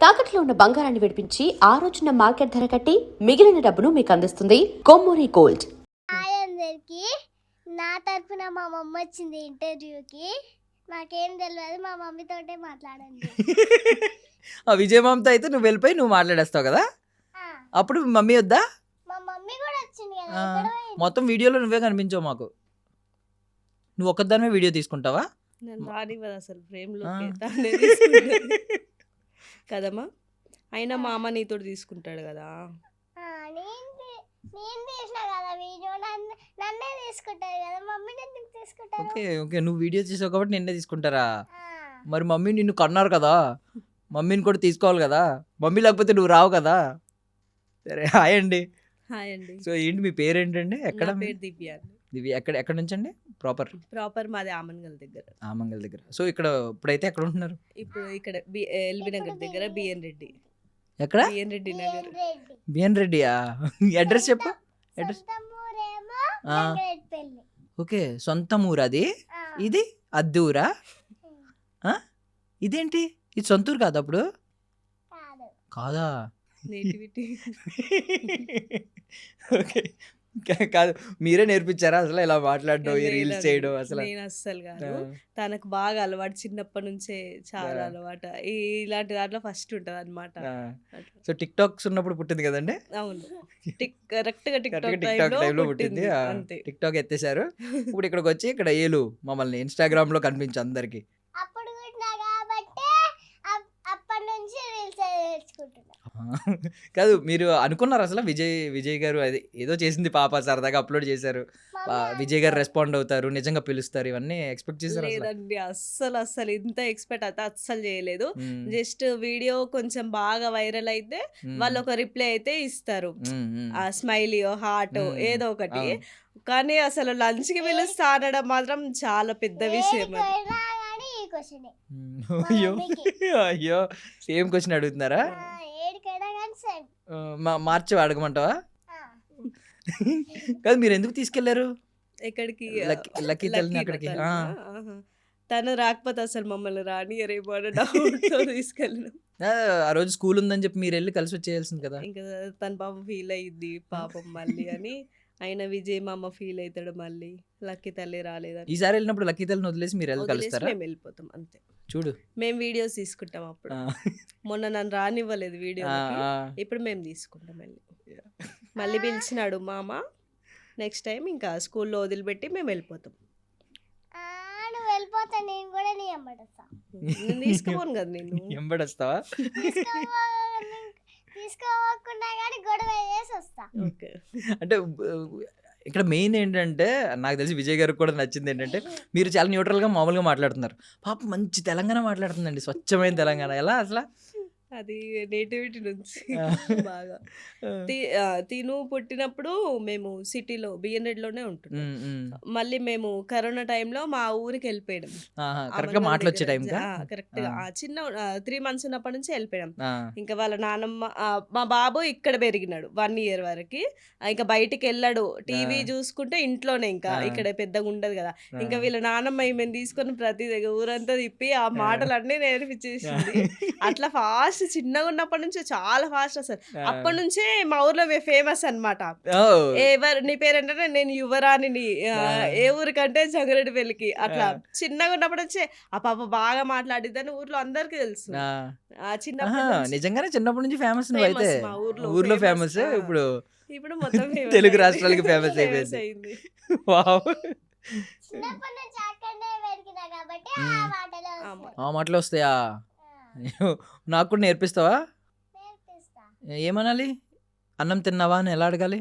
తాకట్లో ఉన్న బంగారాన్ని విడిపించి ఆ రోజున మార్కెట్ ధర కట్టి మిగిలిన డబ్బును మీకు అందిస్తుంది కొమ్మూరి గోల్డ్. హాయ్ అందరికి, నా తరఫున మా మమ్మ వచ్చింది ఇంటర్వ్యూకి. నాకేం తెలియదు, మా మమ్మీతోటే మాట్లాడండి. ఆ విజయమామతో అయితే నువ్వు వెళ్ళిపోయి నువ్వు మాట్లాడేస్తావు కదా, అప్పుడు మమ్మీ వద్దా? మా మమ్మీ కూడా వచ్చింది కదా. ఆ, ఎక్కడ పోయింది? మొత్తం వీడియోలో నువ్వే కనిపించావు మాకు. నువ్వు ఒక్కదానివే వీడియో తీసుకుంటావా? నేను రానివ్వదు అసలు ఫ్రేమ్లో ఆ. కదమ్మా. అయినా మా అమ్మ నీతో తీసుకుంటాడు కదా. నేను తీసిన కదా వీడియో, నన్నే తీసుకుంటారు కదా, మమ్మీని ఎందుకు తీసుకుంటారు? ఓకే ఓకే, నువ్వు వీడియో తీసావు కాబట్టి నిన్నే తీసుకుంటారా? ఆ, మరి మమ్మీ నిన్ను కన్నారు కదా, మమ్మీని కూడా తీసుకోవాలి కదా, మమ్మీ లేకపోతే నువ్వు రావు కదా. సరే, హాయ్ అండి. హాయ్ అండి. సో ఏంటి మీ పేరు ఏంటండి? ఎక్కడ నా పేరు దివ్య అండి. దివ్య, ఎక్కడ నుంచి అండి? ప్రాపర్ మాది ఆమన్గల్ దగ్గర. ఆమంగల్ దగ్గర. సో ఇక్కడ ఇప్పుడైతే ఎక్కడ ఉంటున్నారు? ఇప్పుడు ఇక్కడ ఎల్బీ నగర్ దగ్గర బిఎన్ రెడ్డి. ఎక్కడ? బిఎన్ రెడ్డి నగర్. రెడ్డి. బిఎన్ రెడ్డియా? అడ్రస్ చెప్పు. అడ్రస్. సొంతమూరేమో ఆ. గంగరెడ్డిపల్లి. ఓకే, సొంత ఊరు అది. ఆ, ఇది అద్దూరా? ఇదేంటి, ఇది సొంత ఊరు కాదు అప్పుడు? కాదు. కాదా? నేటివిటీ. ఓకే, కాదు, మీరే నేర్పించారా అసలు ఇలా మాట్లాడడం, ఈ రీల్స్ చేయడం అసలు? నేను అస్సలు కాదు. తనకు బాగా అలవాటు, చిన్నప్పటి నుంచే చాలా అలవాటు. ఇలాంటి దాంట్లో ఫస్ట్ ఉంటది అనమాట. సో టిక్ టాక్స్ ఉన్నప్పుడు పుట్టింది కదండి? అవును, కరెక్ట్ గా టిక్ టాక్ టిక్ టాక్ టైంలో పుట్టింది. పుట్టింది. అంతే. టిక్ టాక్ ఎత్తేసారు. ఇప్పుడు ఇక్కడికి వచ్చి ఇక్కడ ఏలు మమ్మల్ని ఇన్స్టాగ్రామ్ లో కనిపించు అందరికి. అప్పుడు కూడా కాబట్టి అప్పటి నుంచి రీల్స్ నేర్చుకుంటున్నా. కాదు, మీరు అనుకున్నారు అసలు విజయ్ గారు అది ఏదో చేసింది పాప, సరదాగా అప్లోడ్ చేశారు, విజయ్ గారు రెస్పాండ్ అవుతారు, నిజంగా పిలుస్తారు, ఇవన్నీ ఎక్స్పెక్ట్ చేశారు అసలు? లేదండి, అస్సలు ఇంత ఎక్స్పెక్ట్ అయితే అస్సలు చేయలేదు. జస్ట్ వీడియో కొంచెం బాగా వైరల్ అయితే వాళ్ళు ఒక రిప్లై అయితే ఇస్తారు, ఆ స్మైలీ హార్ట్ ఏదో ఒకటి. కానీ అసలు లంచ్ కి పిలుస్తా అనడం మాత్రం చాలా పెద్ద విషయం అది. ఏడికైనా కానీ ఈ క్వశ్చనే. అయ్యో అయ్యో, సేమ్ క్వశ్చన్ అడుగుతున్నారా? ఏడికైనా కానీ సేమ్. మార్చి అడగమంటావా? కాదు, మీరు ఎందుకు తీసుకెళ్లారు ఎక్కడికి? లక్కీ తల్లిని అక్కడికి? తను. ఆహా. తను రాకపోతే అసలు మమ్మల్ని రానియరేమో అన్న డౌట్తో తీసుకెళ్ళినాం. ఆ రోజు స్కూల్ ఉందని చెప్పి మీరు వెళ్ళి కలిసి వచ్చేయాల్సింది కదా. ఇంకా తన పాపం ఫీల్ అయ్యిద్ది పాపం మళ్ళీ అని. అయినా విజయ్ మా అమ్మ ఫీల్ అవుతాడు మళ్ళీ, లక్కీ తల్లి రాలేదని. ఈసారి వెళ్ళినప్పుడు లక్కీ తల్లిని వదిలేసి మీరు వెళ్ళి వదిలేసి కలుస్తారా? మేము వెళ్ళిపోతాం అంతే. చూడు, మేము వీడియోస్ తీసుకుంటాం అప్పుడు. మొన్న నన్ను రానివ్వలేదు వీడియో. ఇప్పుడు మేము తీసుకుంటాం వెళ్ళి. మళ్ళీ పిలిచినాడు మామ. నెక్స్ట్ టైం ఇంకా స్కూల్లో వదిలిపెట్టి మేము వెళ్ళిపోతాం. నువ్వు వెళ్ళిపోతా, నేను కూడా నీ అమ్మడొస్తా. నేను తీసుకుపోను కదా నేను. ఎంబడొస్తావా? తీసుకోకుండా కానీ గొడవ చేసి వస్తా. ఓకే. అంటే ఇక్కడ మెయిన్ ఏంటంటే, నాకు తెలిసి విజయ్ గారికి కూడా నచ్చింది ఏంటంటే, మీరు చాలా న్యూట్రల్గా మామూలుగా మాట్లాడుతున్నారు. పాప మంచి తెలంగాణ మాట్లాడుతుందండి, స్వచ్ఛమైన తెలంగాణ. ఎలా అసలు? అది నేటివిటీ నుంచి బాగా. తిను పుట్టినప్పుడు మేము సిటీలో బిఎన్ రెడ్డిలోనే ఉంటున్నాం. మళ్ళీ మేము కరోనా టైంలో మా ఊరికి వెళ్ళిపోయాం. కరెక్ట్ గా మాటలు వచ్చే టైం కరెక్ట్ గా చిన్న 3 months ఉన్నప్పటి నుంచి వెళ్ళిపోయాం. ఇంకా వాళ్ళ నానమ్మ, మా బాబు ఇక్కడ పెరిగినాడు 1 year వరకు. ఇంకా బయటికి వెళ్ళాడు, టీవీ చూసుకుంటే ఇంట్లోనే, ఇంకా ఇక్కడ పెద్దగా ఉండదు కదా. ఇంకా వీళ్ళ నానమ్మ ఈమెను తీసుకొని ప్రతి దగ్గర ఊరంతా తిప్పి ఆ మాటలన్నీ నేర్పించేసింది. అట్లా ఫాస్ట్, చిన్నగా ఉన్నప్పటి నుంచి చాలా ఫాస్ట్ అసలు. అప్పటి నుంచే మా ఊర్లో ఫేమస్ అన్నమాట. ఎవరు నీ పేరేంటే నేను యువరాణిని, ఏ ఊరికంటే జంగారెడ్డిపల్లికి. అట్లా చిన్నగా ఉన్నప్పటి నుంచే ఆ పాప బాగా మాట్లాడిద్దని ఊర్లో అందరికీ తెలుసు. నిజంగానే చిన్నప్పటి నుంచి ఫేమస్ నువ్వైతే. మా ఊర్లో ఫేమస్, ఇప్పుడు మొత్తం తెలుగు రాష్ట్రాలకి ఫేమస్ అయిపోయింది. వావ్, చిన్నప్పటి నుంచి అక్కడనే పెరిగినా కాబట్టి ఆ మాటలు వస్తాయా? నాకు కూడా నేర్పిస్తావా? నేర్పిస్తా. ఏమనాలి? అన్నం తిన్నావా అని ఎలా అడగాలి?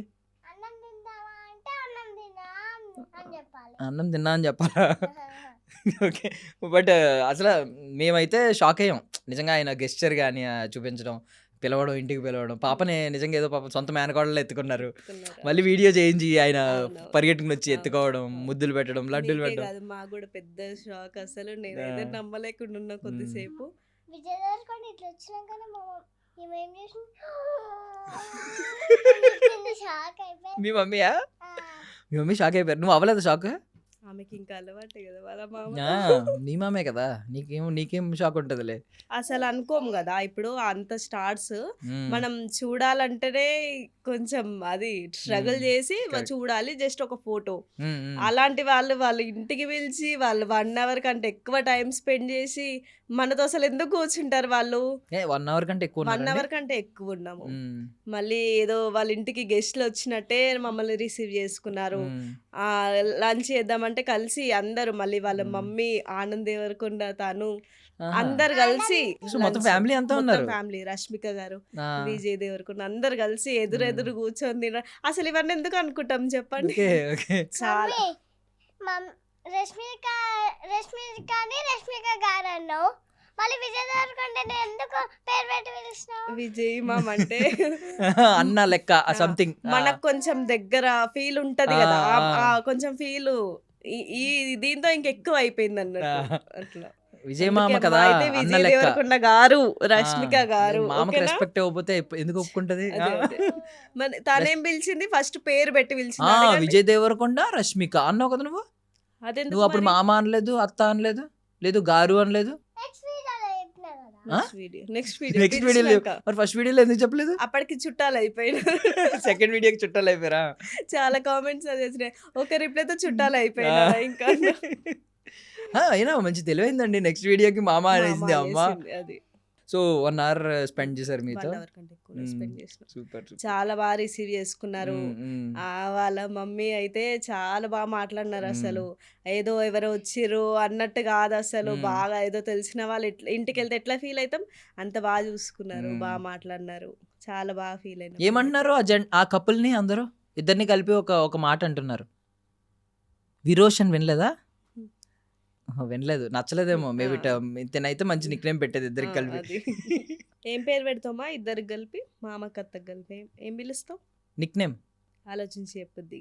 అన్నం తింటావా అంటే అన్నం తిన్నా అని చెప్పాలి. అన్నం తిన్నా అని చెప్పాలా? ఓకే, బట్ అసలు మేమైతే షాక్ అయ్యాం నిజంగా. ఆయన గెస్చర్ కానీ చూపించడం, పిలవడం, ఇంటికి పిలవడం, పాపని నిజంగా ఏదో పాప సొంత మేనకోడలు ఎత్తుకున్నారు. మళ్ళీ వీడియో చేయించి ఆయన పరిగెట్టుకుని వచ్చి ఎత్తుకోవడం, ముద్దులు పెట్టడం, లడ్డూలు పెట్టడం. మాకు కూడా పెద్ద షాక్ అసలు. నేనైతే నమ్మలేకుండా ఉన్నా కొద్దిసేపు. విజయ్ దర్శకొని ఇట్లా వచ్చినాకనే ఏం చేసింది, షాక్ అయిపోయింది. మీ మమ్మీయా? మీ మమ్మీ షాక్ అయిపోయారు, నువ్వు అవ్వలేదు షాక్? ఆమెకి ఇంకా అలవాటే కదా వాళ్ళ మామ. నీ మామే కదా, నీకేం షాక్ ఉంటదిలే. అసలు అనుకోము కదా ఇప్పుడు అంత స్టార్స్ మనం చూడాలంటేనే కొంచెం అది స్ట్రగుల్ చేసి correct. చూడాలి జస్ట్ ఒక ఫోటో. అలాంటి వాళ్ళ ఇంటికి పిలిచి వాళ్ళు 1 అవర్ కంటే ఎక్కువ టైం స్పెండ్ చేసి మనతో అసలు ఎందుకు కూర్చుంటారు వాళ్ళు? 1 అవర్ కంటే ఎక్కువ 1 అవర్ కంటే ఎక్కువ ఉన్నాము. మళ్ళీ ఏదో వాళ్ళ ఇంటికి గెస్ట్లు వచ్చినట్టే మమ్మల్ని రిసీవ్ చేసుకున్నారు. లంచ్ చేద్దామంటే కలిసి అందరూ మళ్ళీ వాళ్ళ మమ్మీ ఆనంద్ దేవరకొండ తను అందరు కలిసి మొత్తం ఫ్యామిలీ అంతా ఉన్నారు. ఫ్యామిలీ రష్మిక గారు, విజయ్ దేవరకొండ అందరు కలిసి ఎదురెదురు కూర్చొని తినడం. అసలు ఇవన్నీ ఎందుకు అనుకుంటాం చెప్పండి? చాలా రష్మిక గారు అన్నావు, మళ్ళీ విజయ్ దేవరకొండ ఎందుకు పేరు పెట్టి పిలుస్తున్నావు? విజయ్ మామ్ అంటే అన్న లెక్క సంథింగ్ మనకు కొంచెం దగ్గర ఫీల్ ఉంటది కదా, కొంచెం ఫీల్ ఈ దీంతో ఇంకెక్కువ అయిపోయింది అన్నట్టు అట్లా. విజయ్ మామ కదా అయితే అన్న విజయ్ లెక్క. దేవరకొండ గారు, రష్మిక గారు మామకి ఓకేనా? రెస్పెక్ట్ ఇవ్వకపోతే ఎందుకు ఒప్పుకుంటది? మరి తనేం పిలిచింది ఫస్ట్ పేరు పెట్టి పిలిచింది. విజయ్ దేవరకొండ రష్మిక అన్నావు కదా నువ్వు. నువ్వు అప్పుడు మామ అనలేదు, అత్త అనలేదు, లేదు గారు అనలేదు. నెక్స్ట్ నెక్స్ట్ వీడియో మరి ఫస్ట్ వీడియోలో ఎందుకు చెప్పలేదు? అప్పటికి చుట్టాలు అయిపోయినా. సెకండ్ వీడియోకి చుట్టాలు అయిపోయారా? చాలా కామెంట్స్ అది వచ్చినాయి. ఒక రిప్లైతో చుట్టాలు అయిపోయినా ఇంకా అయినా మంచి తెలివైందండి. నెక్స్ట్ వీడియోకి మామ అనేసింది అమ్మ. అది సో 1 అవర్ స్పెండ్ చేశారు మీతో. 1 అవర్ కంటే ఎక్కువ స్పెండ్ చేసినాం. సూపర్. చాలా బాగా రిసీవ్ చేసుకున్నారు. వాళ్ళ మమ్మీ అయితే చాలా బాగా మాట్లాడినారు. అసలు ఏదో ఎవరో వచ్చిర్రు అన్నట్టు కాదు, అసలు బాగా ఏదో తెలిసిన వాళ్ళు ఇంటికి వెళ్తే ఎట్లా ఫీల్ అవుతాం అంత బాగా చూసుకున్నారు, బాగా మాట్లాడినారు, చాలా బాగా ఫీల్ అయినా. ఏమంటున్నారు ఆ కపుల్ ని? అందరూ ఇద్దరిని కలిపి ఒక మాట అంటున్నారు. విరోషన్ వినలేదా? వినలేదు, నచ్చలేదేమో మేబీ. తినైతే మంచి నిక్ నేమ్ పెట్టేది ఇద్దరికి కలిపి. ఏం పేరు పెడతామా ఇద్దరికి కలిపి? మామ కత్తకు కలిపి ఏం పిలుస్తావు? నిక్ నేమ్ ఆలోచించి చెప్పొద్ది.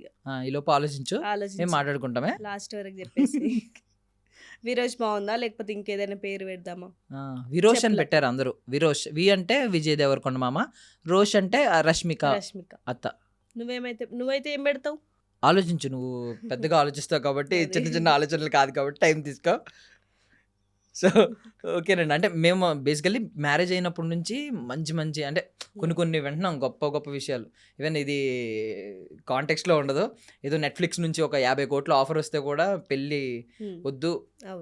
ఈ లోపు ఆలోచించు, మేము మాట్లాడుకుంటామే లాస్ట్ వరకు చెప్పేసి. విరోష్ బాగుందా లేకపోతే ఇంకేదైనా పేరు పెడదామా? విరోష్ అని పెట్టారు అందరూ. విరోష్, వి అంటే విజయ్ దేవరకొండ మామ, రోష్ అంటే రష్మిక అత్త. నువ్వైతే ఏం పెడతావు? ఆలోచించు, నువ్వు పెద్దగా ఆలోచిస్తావు కాబట్టి చిన్న చిన్న ఆలోచనలు కాదు కాబట్టి టైం తీసుకో. సో ఓకేనండి. అంటే మేము బేసికల్లీ మ్యారేజ్ అయినప్పటి నుంచి మంచి అంటే కొన్ని వింటున్నాం గొప్ప గొప్ప విషయాలు. ఈవెన్ ఇది కాంటెక్స్లో ఉండదు, ఏదో నెట్ఫ్లిక్స్ నుంచి ఒక 50 కోట్ల ఆఫర్ వస్తే కూడా పెళ్ళి వద్దు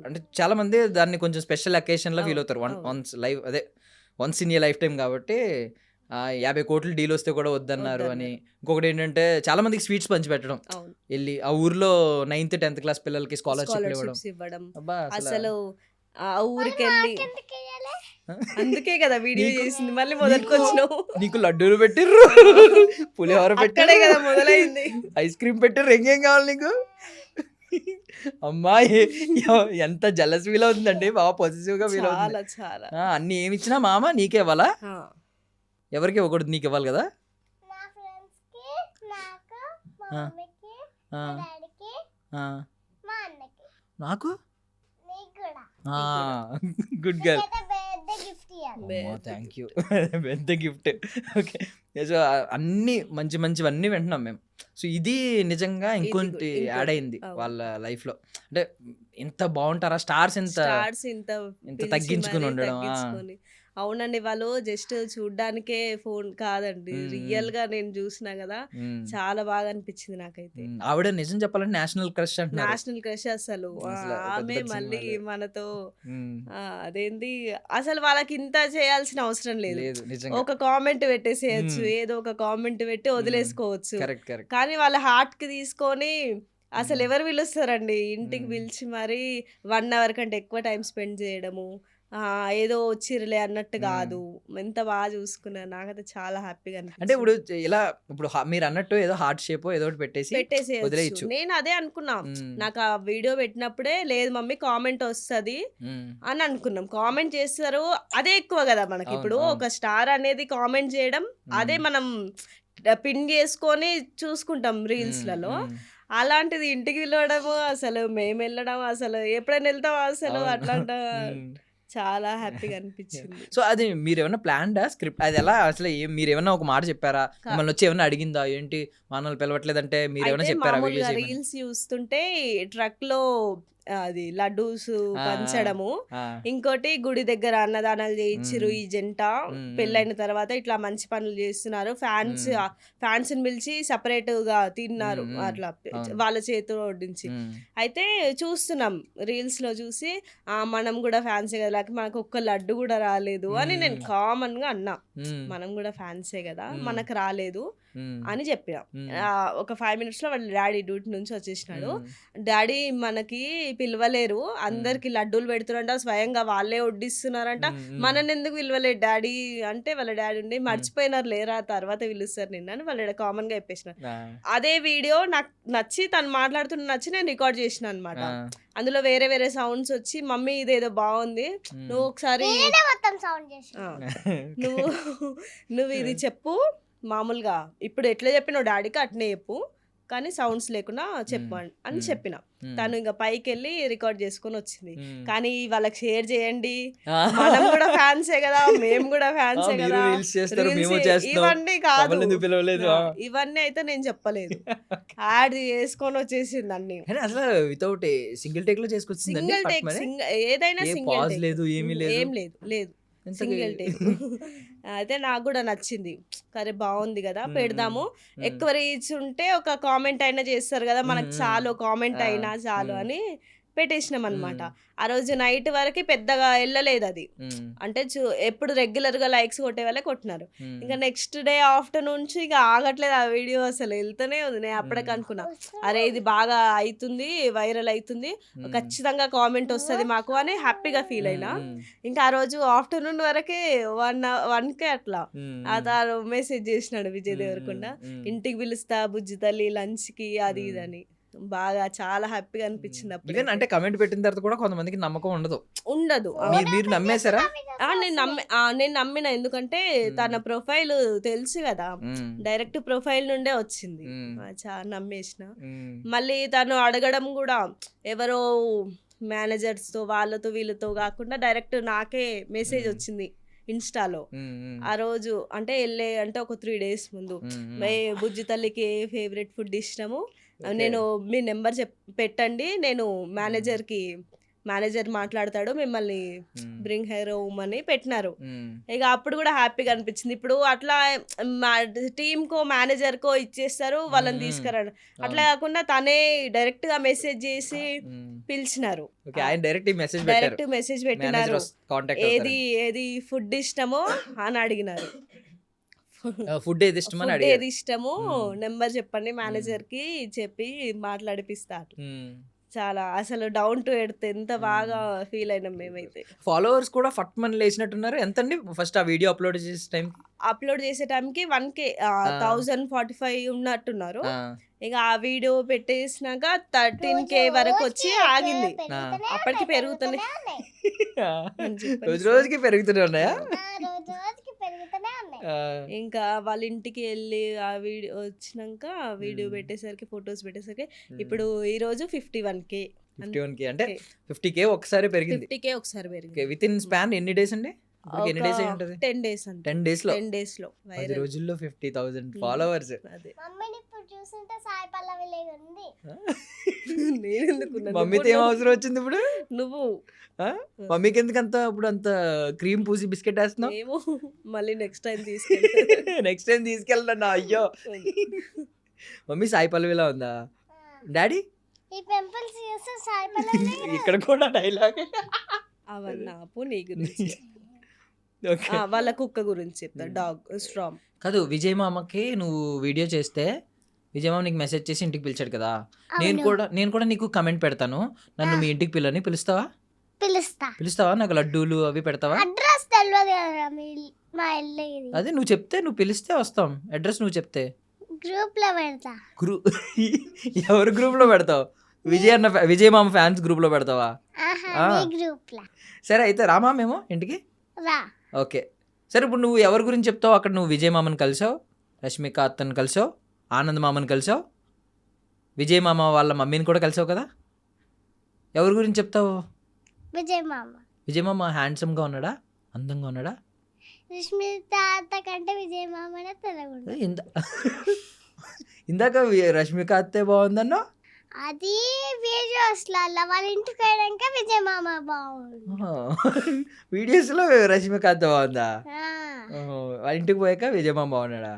అంటే చాలా మంది దాన్ని కొంచెం స్పెషల్ అకేషన్లో ఫీల్ అవుతారు. Once in a life time కాబట్టి 50 కోట్ల డీల్ వస్తే కూడా వద్దన్నారు అని. ఇంకొకటి ఏంటంటే చాలా మందికి స్వీట్స్ పంచిపెట్టడం, వెళ్ళి ఆ ఊర్లో 9th 10th క్లాస్ పిల్లలకి స్కాలర్షిప్ ఇవ్వడం. అసలు ఆ ఊరికి వెళ్ళి అందుకే కదా వీడియో చేసింది. మళ్ళీ మొదలుకొచ్చినావు. నీకు లడ్డూలు పెట్టిర్రు, పులిహోర పెట్టాడే కదా మొదలైంది, ఐస్ క్రీమ్ పెట్టిర్రు, ఇంకేం కావాలి నీకు? అమ్మాయి ఎంత జలస్ ఫీల్ అవుతుందండి, బాగా పాజిటివ్ గా ఫీల్ అవుతుంది. చాలా అన్ని ఏమి ఇచ్చినా మామ నీకే ఇవ్వాలా? ఎవరికి ఇవ్వకూడదు, నీకు ఇవ్వాలి కదా? నాకు గుడ్ గర్ల్, థ్యాంక్ యూ. పెద్ద గిఫ్ట్. ఓకే, సో అన్ని మంచివన్నీ వింటున్నాం మేము. సో ఇది నిజంగా ఇంకొంటి యాడ్ అయింది వాళ్ళ లైఫ్ లో. అంటే ఎంత బాగుంటారా స్టార్స్, ఇంత తగ్గించుకుని ఉండడం. అవునండి, వాళ్ళు జస్ట్ చూడ్డానికే ఫోన్ కాదండి, రియల్ గా నేను చూసినా కదా, చాలా బాగా అనిపించింది నాకైతే. ఆవిడ నిజం చెప్పాలంటే నేషనల్ క్రష్ అంటున్నారు. నేషనల్ క్రష్ అసలు. ఆమె మళ్ళీ మనతో అదేంది అసలు వాళ్ళకి ఇంత చేయాల్సిన అవసరం లేదు. ఒక కామెంట్ పెట్టేసేయచ్చు, ఏదో ఒక కామెంట్ పెట్టి వదిలేసుకోవచ్చు. కానీ వాళ్ళ హార్ట్ కి తీసుకొని అసలు ఎవరు పిలుస్తారండి ఇంటికి పిలిచి మరి 1 అవర్ కంటే ఎక్కువ టైం స్పెండ్ చేయడము, ఏదో వచ్చిర్లే అన్నట్టు కాదు, ఎంత బాగా చూసుకున్నారు. నాకైతే చాలా హ్యాపీగా అనిపించింది. అంటే ఇప్పుడు మీరు అన్నట్టు ఏదో హార్ట్ షేప్ ఏదో పెట్టేసి వదిలేయచ్చు. నేను అదే అనుకున్నా, నాకు ఆ వీడియో పెట్టినప్పుడే లేదు మమ్మీ కామెంట్ వస్తుంది అని అనుకున్నాం. కామెంట్ చేస్తారు అదే ఎక్కువ కదా మనకి. ఇప్పుడు ఒక స్టార్ అనేది కామెంట్ చేయడం అదే మనం పిన్ చేసుకొని చూసుకుంటాం రీల్స్లలో. అలాంటిది ఇంటికి వెళ్ళడము, అసలు మేము వెళ్ళడం, అసలు ఎప్పుడైనా వెళ్తాం అసలు అట్లా చాలా హ్యాపీగా అనిపించింది. సో అది మీరేమన్నా ప్లాన్డా స్క్రిప్ట్? అది ఎలా అసలు మీరేమన్నా ఒక మాట చెప్పారా? మిమ్మల్ని వచ్చి ఏమన్నా అడిగిందా? ఏంటి మనల్ని పిలవట్లేదంటే మీరేమన్నా అయితే చెప్పారా మామూలుగా వీడియోస్ చేయమని? రీల్స్ చూస్తుంటే ట్రక్ లో అది లడ్డూస్ ఆ, పంచడము, ఆ, ఇంకోటి గుడి దగ్గర అన్నదానాలు చేయించిరు మ్మ్. ఈ జంట. మ్మ్. పెళ్ళైన తర్వాత ఇట్లా మంచి పనులు చేస్తున్నారు. ఫ్యాన్స్ ని పిలిచి సపరేట్ గా తిన్నారు మ్మ్. అట్లా అవును. వాళ్ళ చేతిలో వడ్డించి. మ్మ్. అయితే చూస్తున్నాం రీల్స్ లో చూసి మనం కూడా ఫ్యాన్సే కదా, లేకపోతే మనకు ఒక్క లడ్డు కూడా రాలేదు అని నేను మ్మ్. కామన్ గా అన్నా. మ్మ్. మనం కూడా ఫ్యాన్సే కదా, మ్మ్. మనకు రాలేదు మ్మ్. అని చెప్పిన. మ్మ్. ఒక 5 minutes లో వాళ్ళ డాడీ డ్యూటీ నుంచి వచ్చేసినాడు. మ్మ్. డాడీ మనకి పిలవలేరు, అందరికి లడ్డూలు పెడుతున్నారంట, స్వయంగా వాళ్ళే వడ్డిస్తున్నారంట, మ్మ్. మనని ఎందుకు పిలవలేదు డాడీ అంటే వాళ్ళ డాడీ ఉండి మర్చిపోయినారు లేరా, తర్వాత పిలుస్తారు నిన్న అని వాళ్ళ కామన్ గా చెప్పేసిన. ఆ, అదే వీడియో నాకు నచ్చి తను మాట్లాడుతున్న నచ్చి నేను రికార్డ్ చేసిన అనమాట. ఆ, అందులో వేరే వేరే సౌండ్స్ వచ్చి మమ్మీ ఇదేదో బాగుంది, మ్మ్. నువ్వు ఒకసారి నేనే మొత్తం సౌండ్ చేసి ఆ, నువ్వు నువ్వు ఇది చెప్పు మామూలుగా ఇప్పుడు ఎట్లా చెప్పినావు డాడీకి అట్నే చెప్పు, కానీ సౌండ్స్ లేకుండా చెప్పు అని మ్మ్. చెప్పిన. మ్మ్. తను ఇంకా పైకి వెళ్ళి రికార్డ్ చేసుకొని వచ్చింది. మ్మ్. కానీ వాళ్ళకి షేర్ చేయండి, ఆ. మనం కూడా ఫ్యాన్సే కదా, మేము కూడా ఆ, ఫ్యాన్సే మీరు కదా, రీల్స్ చేస్తారు, Reels మేము ఏ- చేస్తాం, ఇవన్నీ కాదు, మమ్మల్ని ఎందుకు పిలవలేదు? ఆ. ఇవన్నీ అయితే నేను చెప్పలేదు. యాడ్ చేసుకొని వచ్చేసింది అన్ని. కానీ అసలు వితౌట్ సింగిల్ టేక్ లో చేసుకొచ్చిందండి సింగిల్ టేక్, ఏదైనా ఏ సింగిల్ pause టేక్, లేదు, ఏమీ లేదు. ఏం లేదు లేదు, ఇంతకీ- సింగిల్ టేక్. అయితే నాకు కూడా నచ్చింది, సరే బాగుంది కదా మ్మ్. పెడదాము. మ్మ్. ఎక్కువ రీచ్ ఉంటే ఒక కామెంట్ అయినా చేస్తారు కదా, మనకు మ్మ్. చాలు కామెంట్ ఆ, అయినా చాలు మ్మ్. అని పెట్టేసినాం అనమాట. మ్మ్. ఆ రోజు నైట్ వరకు పెద్దగా వెళ్ళలేదు అది. మ్మ్. అంటే ఎప్పుడు రెగ్యులర్ గా లైక్స్ కొట్టే వాళ్ళే కొట్టినారు. మ్మ్. ఇంకా నెక్స్ట్ డే ఆఫ్టర్నూన్ నుంచి ఇక ఆగట్లేదు ఆ వీడియో, అసలు వెళ్తూనే ఉంది. నేను అప్పటికి అనుకున్నా, అరే ఇది బాగా అవుతుంది, వైరల్ అవుతుంది, మ్మ్. ఖచ్చితంగా కామెంట్ వస్తుంది మాకు అని హ్యాపీగా ఫీల్ అయినా. మ్మ్. ఇంకా ఆ రోజు ఆఫ్టర్నూన్ వరకే 1కే అట్లా మ్మ్. ఆ తాను మెసేజ్ చేసినాడు విజయ్ దేవరకొండ, మ్మ్. ఇంటికి పిలుస్తా బుజ్జి తల్లి లంచ్ కి అది ఇది అని. బాగా చాలా హ్యాపీగా అనిపించింది అప్పుడు. ఈవెన్ అంటే కమెంట్ పెట్టిన తర్వాత కూడా కొంతమందికి నమ్మకం ఉండదు. ఉండదు. మీరు నమ్మేశారా? నేను నమ్మిన, ఎందుకంటే తన ప్రొఫైల్ తెలుసు కదా, మ్మ్. డైరెక్ట్ ప్రొఫైల్ నుండే వచ్చింది. మ్మ్. చాలా నమ్మేసిన. మ్మ్. మళ్ళీ తను అడగడం కూడా ఎవరో మేనేజర్స్ తో వాళ్ళతో వీళ్ళతో కాకుండా డైరెక్ట్ నాకే మెసేజ్ వచ్చింది ఇన్స్టాలో. మ్మ్. మ్మ్. ఆ రోజు అంటే అంటే ఒక 3 days ముందు, మ్మ్. బుజ్జి తల్లికి ఏ ఫేవరెట్ ఫుడ్ ఇష్టము, Okay. నేను మీ నెంబర్ పెట్టండి, నేను మేనేజర్ మాట్లాడతాడు, మిమ్మల్ని మ్మ్. బ్రింగ్ హెయిర్ హోమ్ అని పెట్టినారు. మ్మ్. ఇక అప్పుడు కూడా హ్యాపీగా అనిపించింది. ఇప్పుడు అట్లా టీమ్ కో మేనేజర్ కో ఇచ్చేస్తారు, వాళ్ళని తీసుకురాడు. అట్లా కాకుండా తనే డైరెక్ట్ గా మెసేజ్ చేసి మ్మ్. పిలిచినారు. ఓకే, ఆయన డైరెక్ట్ మెసేజ్ పెట్టారు, డైరెక్ట్ మెసేజ్ పెట్టినారు, కాంటాక్ట్ ఏది ఫుడ్ ఇష్టమో అని అడిగినారు. ఫుడ్ ఏది ఇష్టమని ఫుడ్ అడిగారు. ఏది ఇష్టమో మ్మ్. నెంబర్ చెప్పండి మేనేజర్ కి చెప్పి మాట్లాడిపిస్తారు. మ్మ్. చాలా అసలు డౌన్ టు ఎర్త్, ఎంత బాగా ఫీల్ అయినాం మేమైతే. ఫాలోవర్స్ కూడా ఫట్ మని లేచినట్టున్నారు. ఎంతండి ఫస్ట్ ఆ వీడియో అప్లోడ్ చేసే టైం? అప్లోడ్ చేసే టైంకి 1K 1045 ఉన్నట్టున్నారు. ఆ, ఇక ఆ వీడియో పెట్టేసినాక 13K వరకు వచ్చి ఆగింది. అప్పటికి పెరుగుతూనే అని చెప్పేసి. రోజు రోజుకి పెరుగుతూనే ఉన్నాయా? రోజు రోజుకి పెరుగుతూనే ఉన్నాయి. ఆ, ఇంకా వాళ్ళ ఇంటికి వెళ్ళి ఆ వీడియో వచ్చినాక వీడియో పెట్టేసరికి, ఫొటోస్ పెట్టేసరికి ఇప్పుడు ఈ రోజు 51K 51K అంటే 50K ఒకసారి పెరిగింది. 50K ఒకసారి పెరిగింది. విత్ ఇన్ స్పాన్ ఎన్ని డేస్ అండి? ఇప్పటికి ఎన్ని డేస్ అయి ఉంటుంది? 10 days అంతే. 10 days లో 10 days లో 10 viral. రోజుల్లో 50,000 ఫాలోవర్స్. అదే మమ్మీని ఇప్పుడు చూస్తుంటే సాయి పల్లవి లేదు ఉంది. నేను ఎందుకున్నాను? మమ్మీతో ఏం అవసరం వచ్చింది ఇప్పుడు? నువ్వు ఆ? మమ్మీకి ఎందుకు అంత ఇప్పుడు అంత క్రీమ్ పూసి బిస్కెట్ వేస్తున్నావు? ఏమో మళ్ళీ నెక్స్ట్ టైం తీసుకెళ్తా. నెక్స్ట్ టైం తీసుకెళ్ళండి. అయ్యో, మమ్మీ సాయి పల్లవిలా ఉందా? డాడీ ఈ పింపుల్స్ చూస్తే సాయి పల్లవి ఇక్కడ కూడా డైలాగ్. అవన్నీ ఆపు, నీ గురించి. వాళ్ళ కుక్క గురించి చెప్తా, డాగ్ స్ట్రామ్. కాదు, విజయ్ మామకి నువ్వు వీడియో చేస్తే విజయ్ మామ నీకు మెసేజ్ చేసి ఇంటికి పిలిచాడు కదా. నేను కూడా నీకు కమెంట్ పెడతాను, నన్ను మీ ఇంటికి పిలుస్తావా? పిలుస్తావా? నాకు లడ్డూలు అవి పెడతావా? అడ్రస్ తెలియదు కదా మా ఇల్లు ఇది. అదే నువ్వు చెప్తే, నువ్వు పిలిస్తే వస్తాం. అడ్రస్ నువ్వు చెప్తే గ్రూప్ లో పెడతా. ఎవరి గ్రూప్ లో పెడతావు? విజయ్ మామ ఫ్యాన్స్ గ్రూప్ లో పెడతావా? ఆహా, నీ గ్రూప్ లో సరే అయితే రామా మేము ఇంటికి. రా. ఓకే సరే, ఇప్పుడు నువ్వు ఎవరి గురించి చెప్తావు? అక్కడ నువ్వు విజయ్ మామని కలిసావు, రష్మిక అత్తని కలిసావు, ఆనంద్ మామని కలిసావు, విజయ్ మామ వాళ్ళ మమ్మీని కూడా కలిసావు కదా. ఎవరి గురించి చెప్తావు? విజయ్ మామ. విజయ్ మామ హ్యాండ్సమ్గా ఉన్నాడా, అందంగా ఉన్నాడా? రష్మిత అత్త కంటే విజయ్ మామనే తెలగుండు. ఇందాక రష్మిక అత్తే బాగుందన్నా. అది వీడియోస్లలో వాళ్ళ ఇంటికి పోయాక విజయ్ మామ బాగుండు. వీడియోస్లో రష్మిక అత్త బాగుందా? వాళ్ళ ఇంటికి పోయాక విజయ్ మామ బాగున్నాడా?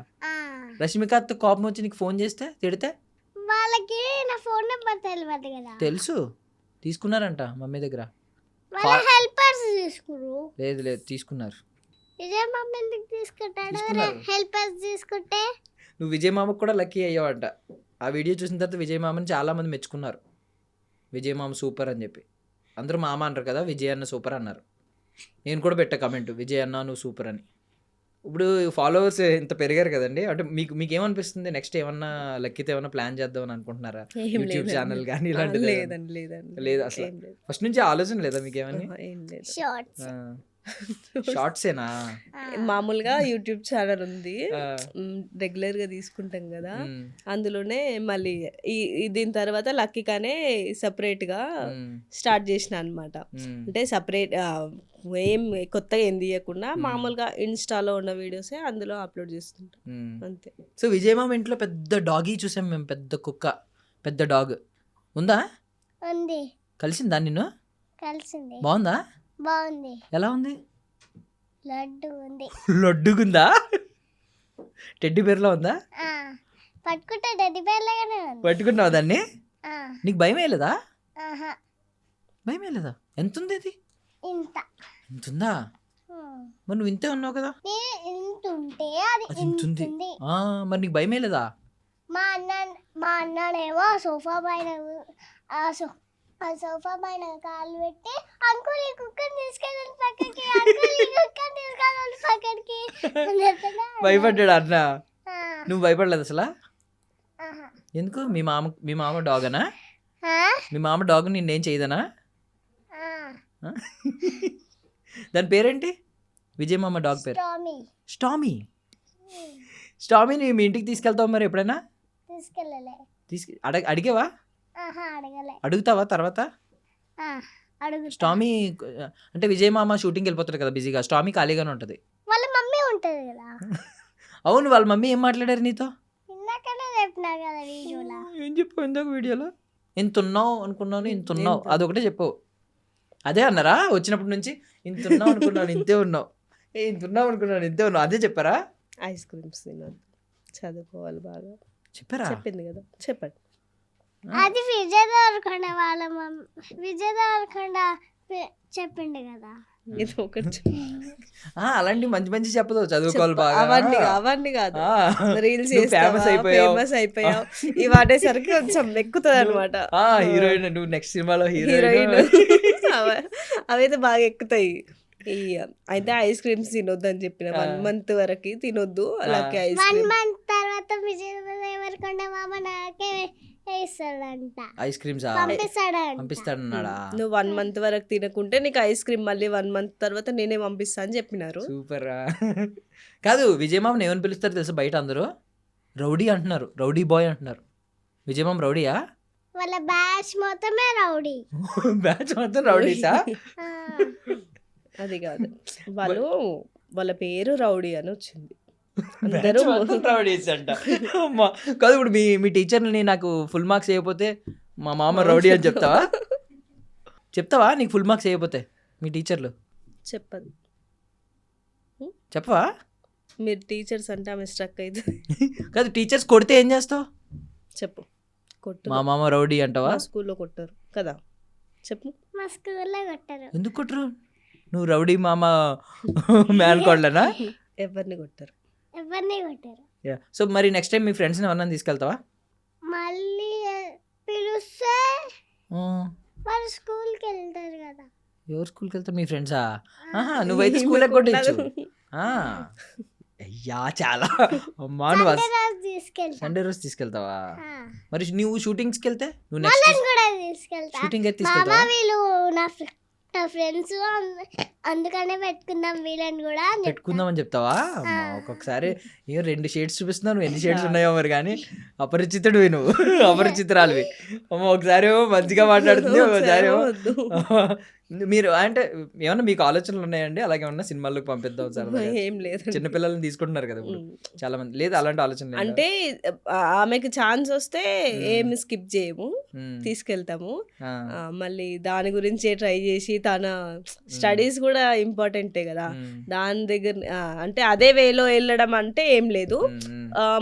రష్మిక అత్త కోపం వచ్చి నీకు ఫోన్ చేస్తే తిడితే? వాళ్ళకి నా ఫోన్ నెంబర్ తెలియదు కదా. తెలుసు, తీసుకున్నారంట మమ్మీ దగ్గర. వాళ్ళ హెల్పర్స్ తీసుకురు. లేదు తీసుకున్నారు. విజయ్ మామ ఎందుకు తీసుకుంటాడు? తీసుకున్నారు. హెల్పర్స్ తీసుకుంటే నువ్వు విజయ్ మామకు కూడా లక్కీ అయ్యావంట. ఆ వీడియో చూసిన తర్వాత విజయ్ మామని చాలామంది మెచ్చుకున్నారు. విజయ్ మామ సూపర్ అని చెప్పి అందరూ మామ అంటారు కదా, విజయ్ అన్న సూపర్ అన్నారు. నేను కూడా పెట్టా కమెంట్, విజయ్ అన్న నువ్వు సూపర్ అని. ఇప్పుడు ఫాలోవర్స్ ఇంత పెరిగారు కదండి, అంటే మీకు ఏమనిపిస్తుంది? నెక్స్ట్ ఏమన్నా లక్కీతో ఏమన్నా ప్లాన్ చేద్దామని అనుకుంటున్నారా? యూట్యూబ్ ఛానల్ కానీ ఇలాంటిది? లేదు అసలు ఫస్ట్ నుంచి ఆలోచన లేదా మీకు ఏమన్నా? షార్ట్స్ షార్ట్సేనా? మామూలుగా యూట్యూబ్ ఛానల్ ఉంది, రెగ్యులర్ గా తీసుకుంటాం కదా, అందులోనే మళ్ళీ దీని తర్వాత లక్కీగానే సపరేట్ గా స్టార్ట్ చేసిన అనమాట. అంటే సపరేట్ ఏం కొత్తగా ఏం తీయకుండా మామూలుగా ఇన్స్టాలో ఉన్న వీడియోసే అందులో అప్లోడ్ చేస్తుంటాం అంతే. సో విజయ్ మామ ఇంట్లో పెద్ద డాగీ చూసాం మేము, పెద్ద కుక్క, పెద్ద డాగ్ ఉందా? ఉంది. కలిసిందా నిన్ను? కలిసింది. బాగుందా? బాగుంది. ఎలా ఉంది? లడ్డు ఉంది. లడ్డుగుందా? టెడ్డీ బేర్లో ఉందా? పట్టుకుంటే టెడ్డీ బేర్ లాగానే ఉంది. పట్టుకున్నావు దాన్ని? నీకు భయం వేయలేదా? ఆహా. భయం వేయలేదా? ఎంత ఉంది అది? ఇంత. ఇంతుందా? మరి నువ్వు ఇంతే ఉన్నావు కదా. ఇంత ఉంటే అది ఇంత ఉంది. ఇంతుంది. మరి నీకు భయం వేయలేదా? మా అన్ననేమో సోఫా పైన ఆ సోఫా పైన కాలు పెట్టి అంకుల్ ఈ కుక్కని తీసుకెళ్ళండి పక్కకి, అంకుల్ ఈ కుక్కని తీసుకెళ్ళండి పక్కకి. భయపడ్డాడు అన్న? నువ్వు భయపడలేదు అసలు? ఎందుకు? మీ మామ డాగనా? మీ మామ డాగ్ నిన్నేం చేయదనా? దాని పేరేంటి? విజయ్ మామ డాగ్ పేరు స్టామీ. స్టామీని మీ ఇంటికి తీసుకెళ్తావు మరి ఎప్పుడైనా? తీసుకెళ్ళలే. అడిగావా? అడుగుతావా తర్వాత? స్టామీ అంటే విజయ్ మామ షూటింగ్కి వెళ్ళిపోతారు కదా బిజీగా, స్టామీ ఖాళీగానే ఉంటుంది. వాళ్ళ మమ్మీ ఉంటుంది కదా. అవును, వాళ్ళ మమ్మీ ఏం మాట్లాడారు నీతో? ఇందాకనే చెప్పినా కదా వీడియోలో. ఏం చెప్పావు ఇందాక వీడియోలో? ఇంతున్నావు అనుకున్నాను, ఇంతున్నావు అదొకటే చెప్పు. అదే అన్నారా వచ్చినప్పటి నుంచి? ఇంతున్నావు అనుకున్నాను ఇంతే ఉన్నావు, ఇంతున్నావు అనుకున్నాను ఇంతే ఉన్నావు, అదే చెప్పారా? ఐస్ క్రీమ్స్ తినొద్దు, చదువుకోవాలి బాగా చెప్పారా? చెప్పింది కదా, చెప్పండి. అది విజయ్ దేవరకొండ వాళ్ళ విజయ్ దేవరకొండ చెప్పిండు కదా. అలాంటి మంచి మంచి చెప్పదు, చదువుకోవాలి బాగా. అవన్నీ కాదు, రీల్స్ ఫేమస్ అయిపోయావు ఇవి అనేసరికి కొంచెం ఎక్కుతుంది అనమాట. హీరోయిన్, నువ్వు నెక్స్ట్ సినిమాలో హీరోయిన్, అవైతే బాగా ఎక్కుతాయి. అయితే ఐస్ క్రీమ్స్ తినొద్దు అని చెప్పిన 1 month వరకు తినొద్దు. అలాగే 1 month తర్వాత విజయ్ దేవరకొండ మామ నాకే ఐస్ క్రీమ్స్ పంపిస్తాడన్నాడా? నువ్వు 1 month వరకు తినకుంటే నీకు ఐస్ క్రీమ్ మళ్ళీ 1 month తర్వాత నేనే పంపిస్తా అని చెప్పినారు. సూపర్. కాదు, విజయ్ మామని ఏమని పిలుస్తారు తెలుసు బయట అందరూ? రౌడీ అంటున్నారు, రౌడీ బాయ్ అంటున్నారు. విజయ్ మామ రౌడీయా? వాళ్ళ బ్యాచ్ మొత్తమే రౌడీ. బ్యాచ్ మొత్తం రౌడీసా? అది కాదు, వాళ్ళ పేరు రౌడీ అని వచ్చింది. రౌడీస్ అంట. కాదు, ఇప్పుడు మీ టీచర్ని నాకు ఫుల్ మార్క్స్ వేయకపోతే మా మామ రౌడీ అని చెప్తావా? నీకు ఫుల్ మార్క్స్ వేయకపోతే మీ టీచర్లు చెప్పదు. చెప్పవా? మీరు టీచర్స్ అంటే ఆమె స్ట్రక్ అయితే. కాదు, టీచర్స్ కొడితే ఏం చేస్తావు చెప్పు. కొట్టు. మా మామ రౌడీ అంటావా? స్కూల్లో కొట్టారు కదా, చెప్పు. మా స్కూల్లో కొట్టారు. ఎందుకు కొట్టరు? నువ్వు రౌడీ మామ మేల్కోళ్ళనా? ఎవరిని కొట్టారు? ఎవరిని కొట్టారు. సో మరి నెక్స్ట్ టైం మీ ఫ్రెండ్స్ని ఎవరన్నా తీసుకెళ్తావా? మళ్ళీ పిలుస్తే వాళ్ళు స్కూల్కి వెళ్తారు కదా. ఎవరు స్కూల్కి వెళ్తారు? మీ ఫ్రెండ్సా? నువ్వైతే స్కూల్ కొట్టచ్చు. అయ్యా చాలా అమ్మా. నువ్వు సండే రోజు తీసుకెళ్తావా? మరి నువ్వు షూటింగ్స్కి వెళ్తే నువ్వు నెక్స్ట్ కూడా తీసుకెళ్తా. షూటింగ్ అయితే తీసుకెళ్తావా? వీళ్ళు నా ఫ్రెండ్స్ అందుకనే పెట్టుకుందాం వీళ్ళని కూడా అని చెప్తా. పెట్టుకుందామని చెప్తావా? అమ్మా, ఒక్కొక్కసారి ఏం 2 షేడ్స్ చూపిస్తున్నావు, నువ్వు ఎన్ని షేడ్స్ ఉన్నాయో మరి. కానీ అపరిచితుడివి నువ్వు, అపరిచితురాలివి. అమ్మ ఒకసారి ఏమో మంచిగా మాట్లాడుతుంది, ఒకసారి ఏమో వద్దు. మీరు అంటే ఏమన్నా మీకు ఆలోచనలు ఉన్నాయండి అలాగే ఏమన్నా సినిమాలకు పంపిద్దాం సరదాగా? ఏం లేదు. చిన్నపిల్లల్ని తీసుకుంటున్నారు కదా ఇప్పుడు చాలా మంది, లేదు అలాంటి ఆలోచన అంటే ఆమెకి ఛాన్స్ వస్తే ఏమి స్కిప్ చేయము, తీసుకెళ్తాము. మళ్ళీ దాని గురించే ట్రై చేసి తన స్టడీస్ కూడా ఇంపార్టెంటే కదా, దాని దగ్గర అంటే అదే వేలో వెళ్ళడం అంటే ఏం లేదు.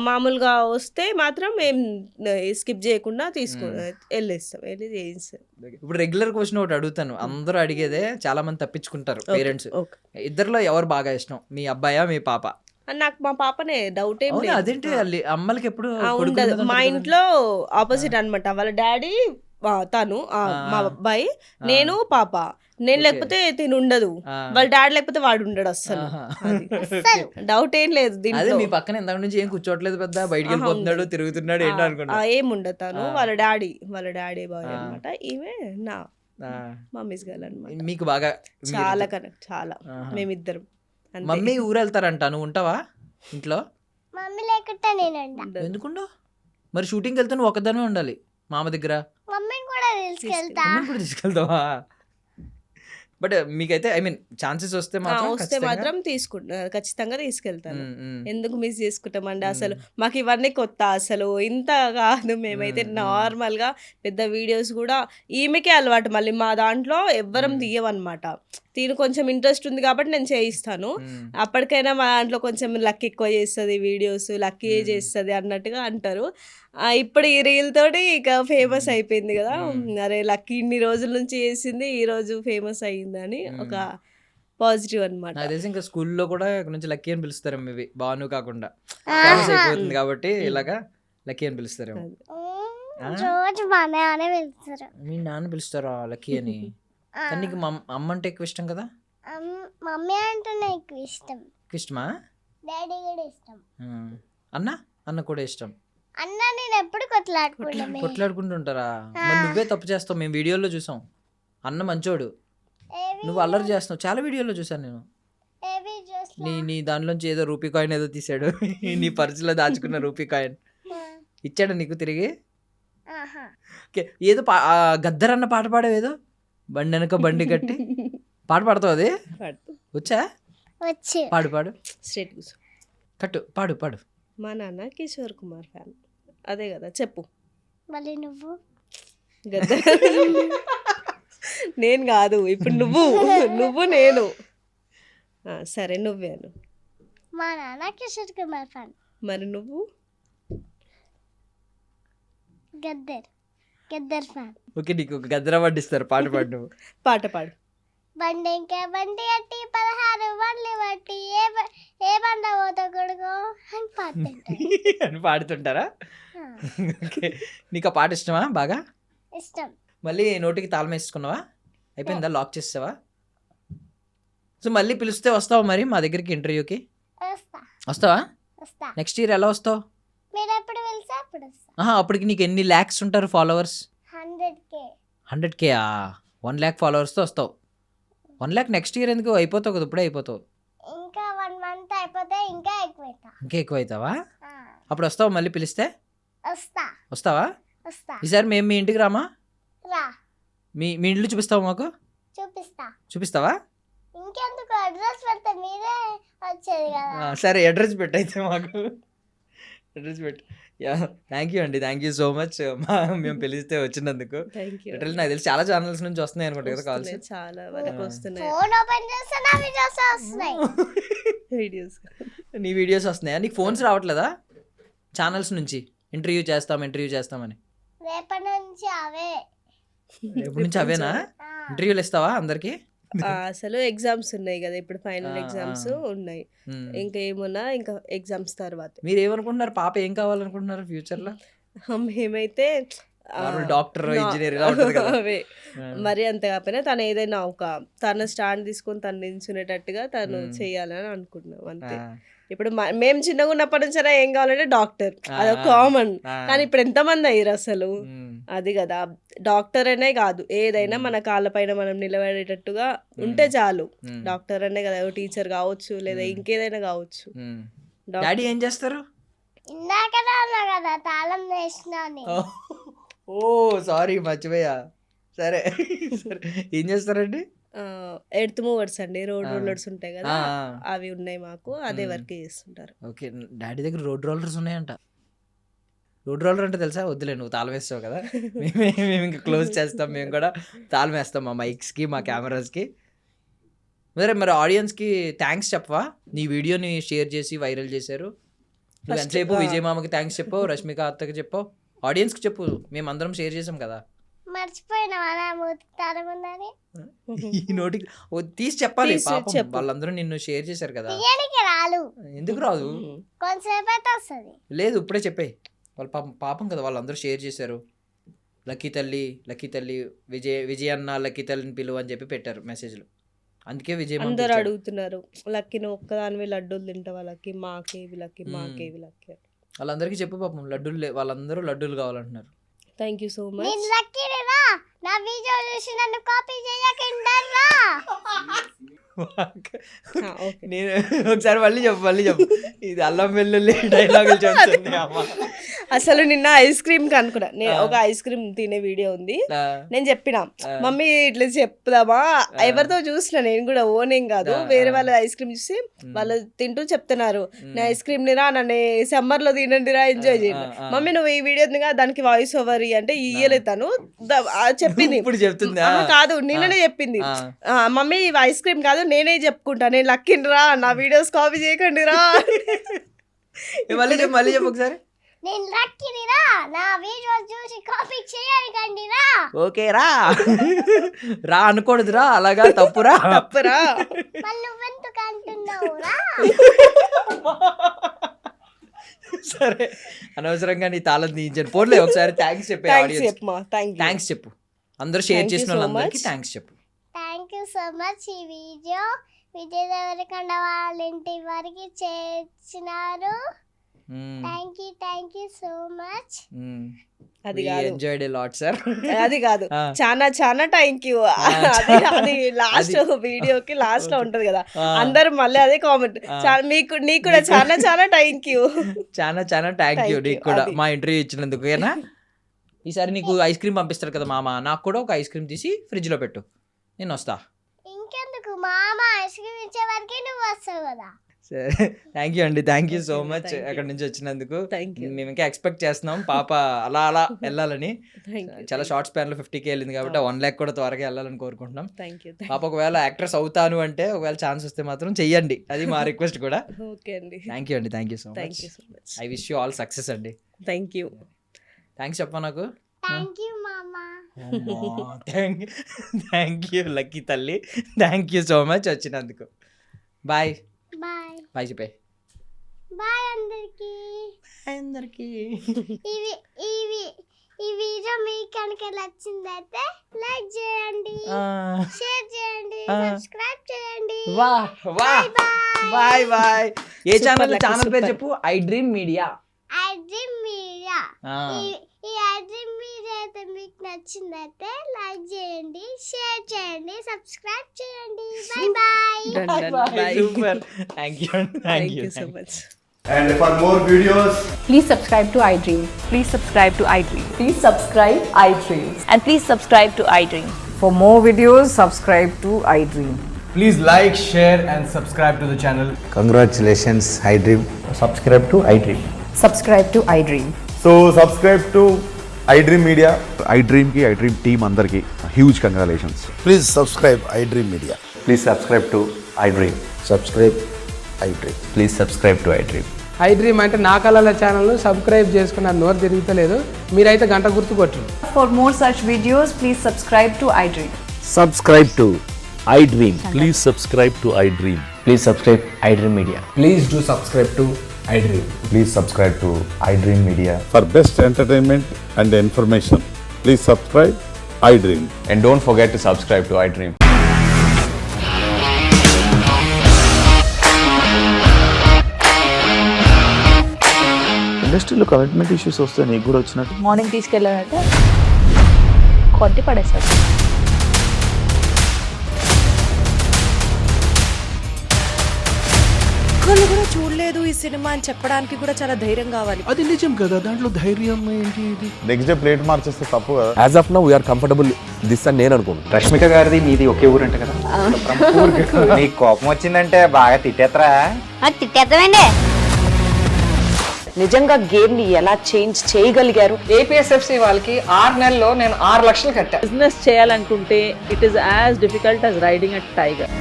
మామూలుగా వస్తే మాత్రం ఏం స్కిప్ చేయకుండా వెళ్ళేస్తాం, వెళ్ళి చేయిస్తాం. ఇప్పుడు రెగ్యులర్ క్వశ్చన్ ఒకటి అడుగుతాను, అందరూ అడిగేదే, చాలా మంది తప్పించుకుంటారు పేరెంట్స్. ఇద్దరిలో ఎవరు బాగా ఇష్టం, మీ అబ్బాయా మీ పాప? నాకు మా పాపనే, డౌట్ ఏం లేదు. అదేంటి అమ్మలకి ఎప్పుడు ఉండదు. మా ఇంట్లో ఆపోజిట్ అన్నమాట. వాళ్ళ డాడీ తను మా అబ్బాయి, నేను పాప. నేను లేకపోతే తిని ఉండదు, వాళ్ళ డాడీ లేకపోతే వాడు ఉండడు అస్సలు. డౌట్ ఏం లేదు అదే దీంట్లో. మీ పక్కన ఇంతకు నుంచి ఏం కూర్చోట్లేదు, పెద్ద బయటికి వెళ్ళిపోతున్నాడు తిరుగుతున్నాడు ఏంటో అనుకున్నా. ఏం ఉండదు. తను వాళ్ళ డాడీ బాయ్ అన్నమాట. ఈమె నా మమ్మీస్ గర్ల్ అన్నమాట. మీకు బాగా చాలా కనెక్ట్, చాలా. మేమిద్దరం అంతే. మమ్మీ ఊరు వెళ్తారంట, నువ్వు ఉంటావా ఇంట్లో? మమ్మీ లేకుంటే నేను ఉంటా. ఎందుకుండో మరి? షూటింగ్కి వెళ్తే నువ్వు ఒక్కదానే ఉండాలి మామ దగ్గర, మమ్మీని కూడా తీసుకెళ్తా. మమ్మీని కూడా తీసుకెళ్తావా? బట్ మీకైతే ఐ మీన్ ఛాన్సెస్ వస్తే వస్తే మాత్రం తీసుకుంటా, ఖచ్చితంగా తీసుకెళ్తాను. ఎందుకు మిస్ చేసుకుంటామండి అసలు, మాకు ఇవన్నీ కొత్త. అసలు ఇంత కాదు, మేమైతే నార్మల్ గా పెద్ద వీడియోస్ కూడా ఈమెకే అలవాటు. మళ్ళీ మా దాంట్లో ఎవ్వరం తీయమన్నమాట. దీని కొంచెం ఇంట్రెస్ట్ ఉంది కాబట్టి నేను చేయిస్తాను. అప్పటికైనా మా దాంట్లో కొంచెం లక్కీ ఎక్కువ చేస్తుంది, వీడియోస్ లక్కీ చేస్తుంది అన్నట్టుగా అంటారు. ఇప్పుడు ఈ రీల్ తోటి ఇక ఫేమస్ అయిపోయింది కదా, అరే లక్కీ ఇన్ని రోజుల నుంచి చేసింది ఈ రోజు ఫేమస్ అయ్యిందని ఒక పాజిటివ్ అనమాట. నాకు తెలిసి ఇంకా స్కూల్లో కూడా ఇక్కడ నుంచి లక్కీ అని పిలుస్తారు, మేబీ బాను కాకుండా ఫేమస్ అయిపోతుంది కాబట్టి ఇలాగా లక్కీ అని పిలుస్తారేమో. రోజు మా నాన్న పిలుస్తారు. మీ నాన్న పిలుస్తారా లక్కీ అని? కానీ నీకు అమ్మ అంటే ఎక్కువ ఇష్టం కదా? మమ్మీ అంటే నాకు ఎక్కువ ఇష్టం. ఇష్టమా? డాడీ కూడా ఇష్టం. అన్న కూడా ఇష్టం. అన్న నేను ఎప్పుడు కొట్లాడుకుంటుంటారా? మరి నువ్వే తప్పు చేస్తావు, మేము వీడియోలో చూసాం. అన్న మంచోడు, నువ్వు అల్లరి చేస్తున్నావు. చాలా వీడియోలో చూసాను నేను. నీ దానిలోంచి ఏదో రూపీ కాయిన్ ఏదో తీసాడు, నీ పర్సులో దాచుకున్న రూపీ కాయిన్ ఇచ్చాడు నీకు తిరిగి. ఏదో గద్దరన్న పాట పాడావు, ఏదో బండి వెనక బండి కట్టి పాట పాడతావు. అది వచ్చా? పాడు పాడు, స్ట్రేట్ కూర్చో, కట్టు, పాడు పాడు. మా నాన్న కిషోర్ కుమార్ ఫ్యాన్. అదే కదా చెప్పు. మళ్ళీ నువ్వు నేను కాదు, ఇప్పుడు నువ్వు నేను. సరే నువ్వేను. మా నాన్న కిషోర్ కుమార్ ఫ్యాన్. మరి నువ్వు? గద్దర్ ఫ్యాన్. ఓకే, నీకు గద్దర వడ్డిస్తారు, పాట పాడు నువ్వు. పాట పాడు. బండి ఇంకా బండి అట్టి 16 బండ్లు బట్టి ఏ బండ పోతా కొడుకో అని పాడుతుంటారా? ఓకే, నీకు ఆ పాట ఇష్టమా? బాగా ఇష్టం. మళ్ళీ నోటికి తాళం వేసుకున్నావా? అయిపోయిందా? లాక్ చేసావా? సో మళ్ళీ పిలిస్తే వస్తావా మరి మా దగ్గరికి ఇంటర్వ్యూకి? వస్తావా? నెక్స్ట్ ఇయర్ ఎలా వస్తావు? మీరు ఎప్పుడు పిలిస్తే అప్పుడు వస్తా. అప్పటికి నీకు ఎన్ని ల్యాక్స్ ఉంటారు ఫాలోవర్స్? 100K. 1 lakh ఫాలోవర్స్తో వస్తావు. 1 lakh నెక్స్ట్ ఇయర్ ఎందుకు? అయిపోతావు కదా, ఇప్పుడే అయిపోతావు. ఇంకా 1 month అయిపోతే ఇంకా ఎక్కువ అవుతావా? అప్పుడు వస్తావా మళ్ళీ పిలిస్తే? వస్తావా? వస్తా. ఈసారి మేము మీ ఇంటికి రామా? మీ ఇల్లు చూపిస్తావా మాకు? చూపిస్తావా? ఇంకెందుకు, అడ్రస్ పెడితే మీరే వచ్చేది కదా. సరే అడ్రస్ పెట్టు అయితే మాకు, అడ్రస్ పెట్టు. థ్యాంక్ యూ అండి, థ్యాంక్ యూ సో మచ్ మేము పిలిస్తే వచ్చినందుకు. నాకు తెలిసి చాలా ఛానల్స్ నుంచి వస్తున్నాయి అనుకుంటా కదా కాల్స్. చాలా వరకు వస్తున్నాయి. ఫోన్ ఓపెన్ చేస్తే నా వీడియోస్ వస్తున్నాయి. నీ వీడియోస్ వస్తున్నాయా? నీకు ఫోన్స్ రావట్లేదా ఛానల్స్ నుంచి? ఇంటర్వ్యూ చేస్తామని. రేపటి నుంచి అవే. ఎప్పటి నుంచి అవేనా? ఇంటర్వ్యూలు ఇస్తావా అందరికి? అసలు ఎగ్జామ్స్ ఉన్నాయి కదా ఇప్పుడు, ఫైనల్ ఎగ్జామ్స్ ఉన్నాయి. ఇంకా ఏమున్నా ఇంకా ఎగ్జామ్స్ తర్వాత. మీరు ఏమనుకుంటున్నారు? పాప ఏం కావాలనుకుంటున్నారు ఫ్యూచర్ లో? మేమైతే డాక్టర్, ఇంజనీర్ అవే. మరి అంత కాకపోయినా తను ఏదైనా తన స్టాండ్ తీసుకొని తను నిల్చునేటట్టుగా తను చెయ్యాలని అనుకుంటున్నాం అంతే. ఇప్పుడు మేము చిన్నగా ఉన్నప్పటి నుంచి ఏం కావాలంటే డాక్టర్, అదొక కామన్. కానీ ఇప్పుడు ఎంతమంది అయ్యారు అసలు, అది కదా. డాక్టర్ అనే కాదు, ఏదైనా మన కాళ్ళపైన మనం నిలబడేటట్టుగా ఉంటే చాలు. డాక్టర్ అనే కదా, టీచర్ కావచ్చు లేదా ఇంకేదైనా కావచ్చు. డాడీ ఏం చేస్తారు? ఇందాకనే అన్నా కదా తాళం వేసినా అని. ఓ సారీ మర్చిపోయా. సరే సరే, ఏం చేస్తారండి? ఎర్త్ మూవర్స్ అండి, రోడ్ రోలర్స్ ఉంటాయి కదా, అవి ఉన్నాయి మాకు, అదే వర్క్ చేస్తుంటారు. ఓకే, డాడీ దగ్గర రోడ్ రోలర్స్ ఉన్నాయంట. రోడ్ రోలర్ అంటే తెలుసా? వద్దులే, నువ్వు తాళం వేస్తావు కదా, మేము ఇంకా క్లోజ్ చేస్తాం. మేము కూడా తాళం వేస్తాం మా మైక్స్కి, మా కెమెరాస్కి. మరి ఆడియన్స్కి థ్యాంక్స్ చెప్పవా? నీ వీడియోని షేర్ చేసి వైరల్ చేశారు. నువ్వు ఎంతసేపు విజయ్ మామకి థ్యాంక్స్ చెప్పావు, రష్మిక అత్తకి చెప్పావు, ఆడియన్స్కి చెప్పు. మేము అందరం షేర్ చేసాం కదా. మర్చిపోయినావా నా మూతికి తాళం ఉందని? ఈ నోటికి తీసి చెప్పాలి, తీసి పాపం చెప్పు. వాళ్ళందరూ నిన్ను షేర్ చేశారు కదా. తీయడానికి రాలు, ఎందుకు రాదు? కొంతసేపు అయితే వస్తుంది. లేదు, ఇప్పుడే చెప్పే. వాళ్ళ పాపం కదా, వాళ్ళందరూ షేర్ చేశారు. లక్కీ తల్లి విజయ్ అన్న లక్కీ తల్లిని పిలువు అని చెప్పి పెట్టారు మెసేజ్లు. అందుకే విజయ్ మామ అందరు పిలిచాడు. అడుగుతున్నారు, లక్కీని ఒక్కదానివి లడ్డూలు తింటావా లక్కీ, మాకేవి లక్కీ, మాకేవి లక్కీ. వాళ్ళందరికీ చెప్పు పాపం, లడ్డూలు వాళ్ళందరూ లడ్డూలు కావాలంటున్నారు. Thank you so much. నేను లక్కీరా, నా వీడియో చూసి నన్ను కాపీ చేయకుండా రా. ఓకే, నేను ఒకసారి మళ్ళీ చెప్పు. ఇది అల్లం వెల్లుల్లి డైలాగులు చెప్తుంది అమ్మ. అసలు నిన్న ఐస్ క్రీమ్ కి అనుకున్నా నేను, ఒక ఐస్ క్రీమ్ తినే వీడియో ఉంది, నేను చెప్పిన మమ్మీ ఇట్లా చెప్దామా, ఎవరితో చూసిన నేను కూడా, ఓనేం కాదు, వేరే వాళ్ళ ఐస్ క్రీమ్ చూసి వాళ్ళు తింటూ చెప్తున్నారు, నా ఐస్ క్రీమ్ నిరా నన్ను సమ్మర్ లో తినండిరా, ఎంజాయ్ చేయండి. మమ్మీ నువ్వు ఈ వీడియో దానికి వాయిస్ ఓవర్ అంటే ఇయ్యలేదు తను, చెప్పింది ఇప్పుడు చెప్తుందా? కాదు, నిన్ననే చెప్పింది, మమ్మీ ఐస్ క్రీమ్ కాదు నేనే చెప్పుకుంటా, నేను లక్కిండ్రా, నా వీడియోస్ కాపీ చేయకండి రా. మళ్ళీ చెప్పు ఒకసారి. నేను లక్కీరా, నా వీడియో చూసి కాపీ చేయకండి రా. ఓకే రా అనకూడదురా, అలాగా తప్పురా. మళ్ళీ నువ్వెందుకు అంటున్నావు రా? సరే, అనవసరంగా నీ తాళం తీయించాను. పోన్లే, ఒకసారి థ్యాంక్స్ చెప్పే. థ్యాంక్స్ చెప్పు, అందరూ షేర్ చేసిన వాళ్ళందరికీ థ్యాంక్స్ చెప్పు. Thank you so much. ఈ వీడియో విజయ్ దేవరకొండ వాళ్ళ ఇంటి వరకు చేర్చినారు. Thank you so much. అది కాదు, ఎంజాయ్డ్ ఎ లాట్ సార్. అది కాదు, చాలా థ్యాంక్ యూ. అది లాస్ట్ వీడియోకి లాస్ట్ లో ఉంటది కదా, అందరు మళ్ళీ అదే కామెంట్, నీకు కూడా చాలా థ్యాంక్ యూ. చాలా థ్యాంక్ యూ నీకు కూడా మా ఇంటర్వ్యూ ఇచ్చినందుకు. ఏనా ఈసారి నీకు ఐస్ క్రీమ్ పంపిస్తారు కదా మామ, నాకు కూడా ఒక ఐస్ క్రీమ్ తీసి ఫ్రిడ్జ్ లో పెట్టు, నేను వస్తా. ఇంకెందుకు, మామ ఐస్ క్రీమ్ ఇచ్చే వరకే నువ్వు వస్తావు కదా. సరే, థ్యాంక్ యూ అండి, థ్యాంక్ యూ సో మచ్ అక్కడి నుంచి వచ్చినందుకు. మేము ఇంకా ఎక్స్పెక్ట్ చేస్తున్నాం పాప అలా వెళ్ళాలని. చాలా షార్ట్ స్పాన్ లో 50K వెళ్ళింది కాబట్టి 1 lakh కూడా త్వరగా వెళ్ళాలని కోరుకుంటున్నాం. పాప ఒకవేళ యాక్ట్రెస్ అవుతాను అంటే, ఒకవేళ ఛాన్స్ వస్తే మాత్రం చెయ్యండి, అది మా రిక్వెస్ట్ కూడా. థ్యాంక్ యూ అండి, thank you so much. I wish you all success అండి. Thank you. థ్యాంక్స్ చెప్పా నాకు. థ్యాంక్ యూ మామా. థ్యాంక్ యూ లక్కీ తల్లి, థ్యాంక్ యూ సో మచ్ వచ్చినందుకు. బాయ్ బాయ్ చెప్పే. బాయ్ అందరికి. ఈ వీడియో మీకు కనుక నచ్చిందైతే లైక్ చేయండి, షేర్ చేయండి, సబ్స్క్రైబ్ చేయండి. బాయ్. ఏ ఛానల్ పేరు చెప్పు? I dream media. ఈ ఐ డ్రీమ్ మీడియా అయితే మీకు నచ్చిందైతే లైక్ చేయండి, షేర్ చేయండి, సబ్స్క్రైబ్ చేయండి. Bye. Super. Thank you so much. And for more videos, Please subscribe to iDream. Please subscribe to iDream. Please subscribe iDream. And please subscribe to iDream. For more videos, subscribe to iDream. please like, share and subscribe to the channel. Congratulations, iDream. Subscribe to iDream. Subscribe to iDream. So subscribe to iDream Media. iDream ki iDream team andarki huge congratulations. Please subscribe iDream Media. Please subscribe to iDream. Subscribe iDream. Please subscribe to iDream. iDream అంటే నా కళల channel subscribe చేసుకున్న నోరు తిరుగుతలేదు, మీరైతే గంట గుర్తు కొట్టండి. For more such videos, please subscribe to iDream. Subscribe to iDream. Please subscribe to iDream. Please subscribe iDream Media. Please do subscribe to iDream. Please subscribe to iDream Media. For best entertainment and information, please subscribe iDream. And don't forget to subscribe to iDream. ఇండస్ట్రీలో commitment issues వస్తే నీకు కూడా వచ్చినట్టు morning తీసుకెళ్ళాలంటే కొద్ది పడేశాడు. ఒక్కళ్ళు కూడా చూడలేదు ఈ సినిమా అని చెప్పడానికి కూడా చాలా ధైర్యం కావాలి. అది నిజం కదా, దాంట్లో ధైర్యం ఏంటి ఇది? నెక్స్ట్ డే ప్లేట్ మార్చేస్తే తప్పు కదా. As of now we are comfortable this అని నేను అనుకుంటున్నాను. రష్మిక గారిది మీది ఒకే ఊరంట కదా. నీకు కోపం వచ్చిందంటే బాగా తిట్టేత్తరా? తిట్టేద్దామండి. నిజంగా గేమ్ ని ఎలా చేంజ్ చేయగలిగారు? ఏపీఎస్ఎఫ్సి వాళ్ళకి 6 నెలల్లో నేను 6 లక్షలు కట్టా. బిజినెస్ చేయాలనుకుంటే it is as difficult as riding a tiger.